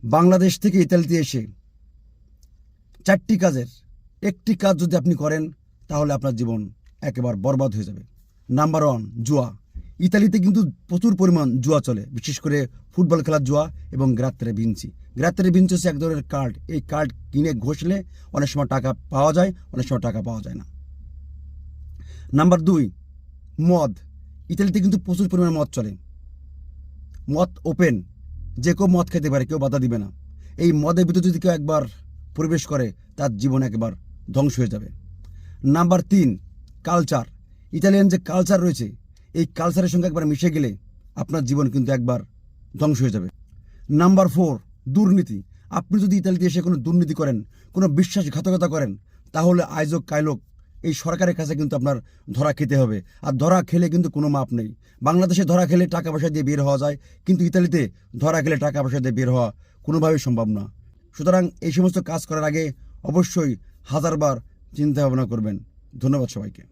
বাংলাদেশ থেকে ইতালিতে এসে 4টি কাজের একটি কাজ যদি আপনি করেন তাহলে আপনার জীবন একেবারে বরবাদ হয়ে যাবে। নাম্বার 1, জুয়া। ইতালিতে কিন্তু প্রচুর পরিমাণ জুয়া চলে, বিশেষ করে ফুটবল খেলার জুয়া এবং গ্রাত্তেরে ভিঞ্চি। গ্রাত্তেরে ভিঞ্চি হচ্ছে এক ধরনের কার্ড। এই কার্ড কিনে ঘষলে অনেক সময় টাকা পাওয়া যায়, অনেক সময় টাকা পাওয়া যায় না। নাম্বার 2, মদ। ইতালিতে কিন্তু প্রচুর পরিমাণে মদ চলে। মদ ওপেন, যে কেউ মদ খেতে পারে, কেউ বাধা দিবে না। এই মদের ভিতরে যদি কেউ একবার প্রবেশ করে তার জীবন একবার ধ্বংস হয়ে যাবে। Number 3, culture. ইতালিয়ান যে কালচার রয়েছে, এই কালচারের সঙ্গে একবার মিশে গেলে আপনার জীবন কিন্তু একবার ধ্বংস হয়ে যাবে। নাম্বার 4, দুর্নীতি। আপনি যদি ইতালিতে এসে কোনো দুর্নীতি করেন, কোনো বিশ্বাসঘাতকতা করেন, তাহলে আইজোক কাইলোক এই সরকারের কাছে কিন্তু আপনার ধরা খেতে হবে। আর ধরা খেলে কিন্তু কোনো মাপ নেই। বাংলাদেশে ধরা খেলে টাকা পয়সা দিয়ে বের হওয়া যায়, কিন্তু ইতালিতে ধরা খেলে টাকা পয়সা দিয়ে বের হওয়া কোনোভাবেই সম্ভব না। সুতরাং এই সমস্ত কাজ করার আগে অবশ্যই 1000বার চিন্তা ভাবনা করবেন। ধন্যবাদ সবাইকে।